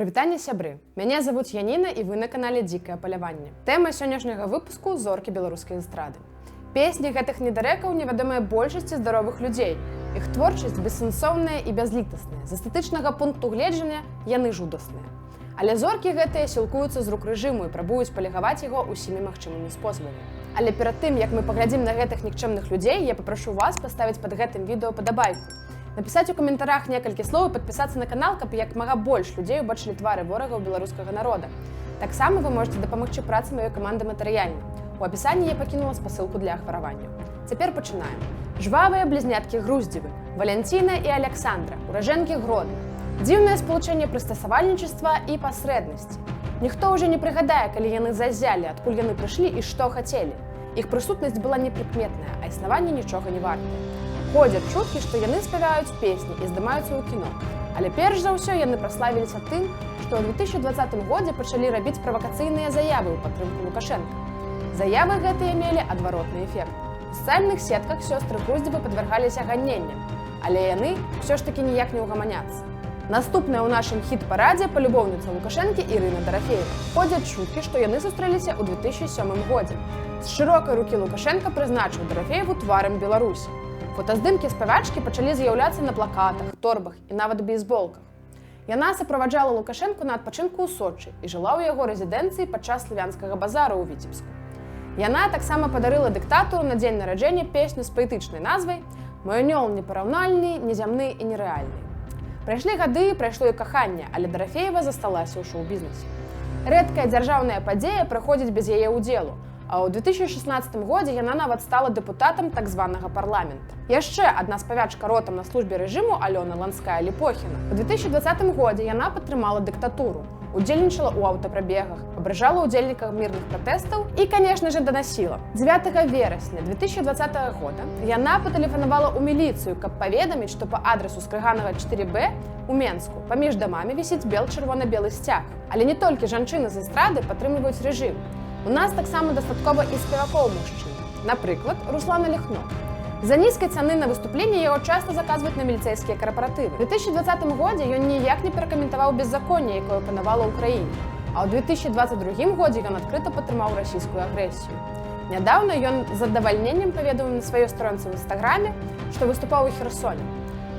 Прывітанне, сябры! Мяне завуць Яніна і вы на канале Дзікае паляванне. Тэма сённяшняга выпуску зоркі беларускай эстрады. Песні гэтых недарэкаў невядомыя большасці здаровых людзей. Іх творчасць бессэнсоўная і бязлітасная. З эстэтычнага пункту гледжання яны жудасныя. Але зоркі гэтыя сілкуюцца з рук рэжыму і прабуюць палігаваць яго ўсімі магчымымі спосабамі. Але перад тым, як мы паглядзім на гэтых нікчэмных людзей, я папрашу вас паставіць пад гэтым відэо падабайку. Напісаць у каментарах некалькі слоў і падпісацца на канал, каб як мага больш людзей убачылі твары ворагаў беларускага народа. Таксама вы можете дапамагчы працы маёй каманды матэрыяльна. У апісанні я пакінула спасылку для ахваравання. Цяпер пачынаем. Жвавыя блізняткі Груздзевы, Валянціна і Аляксандра, уражэнкі Гродна. Дзіўнае спалучэнне прыстасавальнічества і пасрэднасці. Ніхто ўжо не прыгадае, калі яны заззялі, адкуль яны прыйшлі і што хацелі. Іх прысутнасць была непрыкметная, а існаванне нічога не вартае. Ходзяць чуткі, што яны спяваюць песні і здымаюцца ў кіно. Але перш за ўсё яны праславіліся тым, што ў 2020 годзе пачалі рабіць правакацыйныя заявы ў падтрымку Лукашэнка. Заявы гэтыя мелі адваротны эфект. У сацыяльных сетках сёстры Груздзевы падвяргаліся ганненням, але яны ўсё ж такі ніяк не ўгаманяцца. Наступная ў нашым хіт-парадзе палюбоўніца Лукашэнкі Ірына Дарафеева. Ходзяць чуткі, што яны сустрэліся ў 2007 годзе. З шырокай рукі Лукашэнка прызначыў Дарафееву тварам Беларусі. Фотаздымкі спявачкі пачалі з'яўляцца на плакатах, торбах і нават бейсболках. Яна справаджала Лукашэнку на адпачынку ў Сочы і жыла ў яго рэзідэнцыі падчас славянскага базару ў Віцебску. Яна таксама падарыла дыктатару на дзень нараджэння песню з паэтычнай назвай «Мой анёл непараўнальны, незямны і нерэальны». Прайшлі гады, прайшло і каханне, але Дарафеева засталася ў шоу-бізнесе. Рэдкая дзяржаўная падзея праходзіць без яе ўдзелу, а ў 2016 годзе яна нават стала дэпутатам так званага парламента. Яшчэ адна спявачка ротам на службе рэжыму Алёна Ланская-Ліпохіна. У 2020 годзе яна падтрымала дыктатуру, удзельнічала ў аўтапрабегах, абражала ўдзельнікаў мірных пратэстаў і, канешне ж, данасіла. 9 верасня 2020 года яна патэлефанавала ў міліцыю, каб паведаміць, што па адрасу Скрыганава 4Б у Менску паміж дамамі вісіць бел-чырвона-белы сцяг. Але не толькі жанчыны з эстрады падтрымліваюць рэжым. У нас таксама дастаткова і спевакоў мужчын. Напрыклад, Руслана Лехно. За нізкай цаны на выступленне яго часта заказваюць на міліцэйскія карпаратывы. У 2020 годзе ён ніяк не перакаментаваў беззаконне, якое панавала ў краіне. А ў 2022 годзе ён адкрыта падтрымаў расійскую агрэсію. Нядаўна ён з задавальненнем паведаміў на сваёй старонцы ў інстаграме, што выступаў у Херсоне,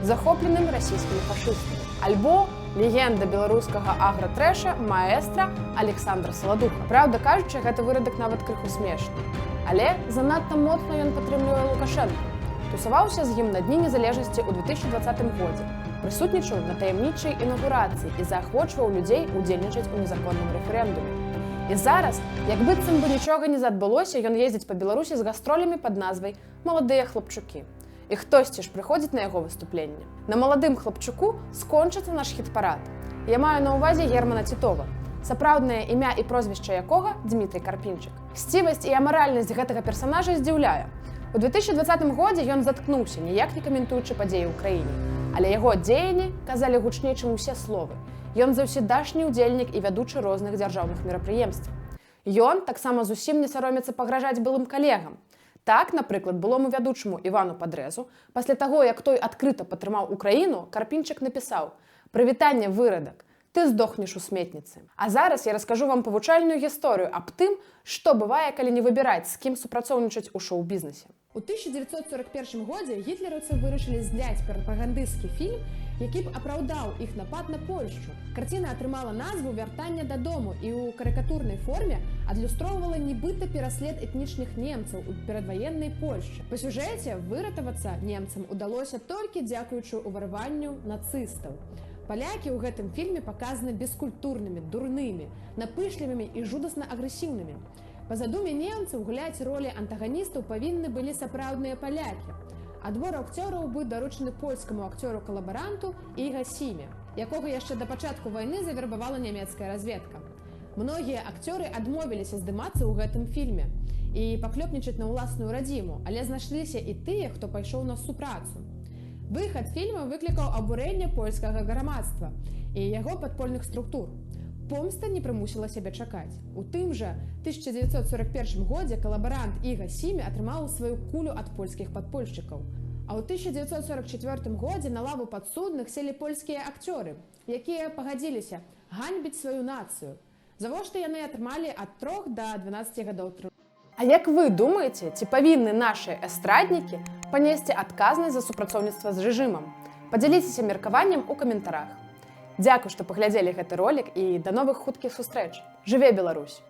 захопленым расійскімі фашыстамі. Альбо легенда беларускага агратрэша маэстра Александра Саладуха. Праўда кажучы, гэты вырадак нават крыху смешны. Але занадта моцна ён падтрымлівае Лукашэнка. Тусаваўся з ім на дні незалежнасці ў 2020 годзе. Прысутнічаў на таямнічай інаўгурацыі і заахвочваў людзей удзельнічаць у незаконным рэферэндуме. І зараз, як быццам бы нічога не адбылося, ён ездзіць па Беларусі з гастролямі пад назвай «Маладыя хлапчукі». І хтосьці ж прыходзіць на яго выступленне. На маладым хлапчуку скончыцца наш хіт-парад. Я маю на ўвазе Германа Тітова, сапраўднае імя і прозвішча якога Дмітрый Карпінчык. Сцівасць і амаральнасць гэтага персанажа здзіўляе. У 2020 годзе ён заткнуўся, ніяк не каментуючы падзеі ў краіне. Але яго дзеянні казалі гучней, чым усе словы. Ён заўсёдашні ўдзельнік і вядучы розных дзяржаўных мерапрыемстваў. Ён таксама зусім не саромецца пагражаць былым калегам. Так, напрыклад, былому вядучаму Івану Падрэзу, пасля таго, як той адкрыта падтрымаў Украіну, Карпінчык напісаў: «Прывітанне, вырадак, ты здохнеш у сметніцы». А зараз я раскажу вам павучальную гісторыю аб тым, што бывае, калі не выбіраць, з кім супрацоўнічаць у шоу-бізнесе. У 1941 годзе гітлераўцы вырашылі зняць прапагандысцкі фільм, які б апраўдаў іх напад на Польшчу. Карціна атрымала назву «Вяртанне дадому» і ў карыкатурнай форме адлюстроўвала нібыта пераслед этнічных немцаў у перадваеннай Польшчы. Па сюжэце выратавацца немцам удалося толькі дзякуючы ўварванню нацыстаў. Палякі ў гэтым фільме паказаны бескультурнымі, дурнымі, напышлівымі і жудасна агрэсіўнымі. Па задуме немцаў гуляць ролі антаганістаў павінны былі сапраўдныя палякі. Адбор акцёраў быў даручаны польскаму акцёру-калабаранту Іга Сіме, якога яшчэ да пачатку вайны завербавала нямецкая разведка. Многія акцёры адмовіліся здымацца ў гэтым фільме і паклёпнічаць на ўласную радзіму, але знайшліся і тыя, хто пайшоў на супрацу. Выхад фільма выклікаў абурэнне польскага грамадства і яго падпольных структур. Помста не прымусіла сябе чакаць. У тым жа 1941 годзе калабарант Іга Сіме атрымаў сваю кулю ад польскіх падпольшчыкаў. А ў 1944 годзе на лаву падсудных селі польскія акцёры, якія пагадзіліся ганьбіць сваю нацыю. Завошта яны атрымалі ад 3 да 12 гадоў трымання. А як вы думаеце, ці павінны нашы эстраднікі панесці адказнасць за супрацоўніцтва з рэжымам? Падзяліцеся меркаваннем у каментарах. Дзякуй, што паглядзелі гэты ролік і да новых хуткіх сустрэч. Жыве Беларусь!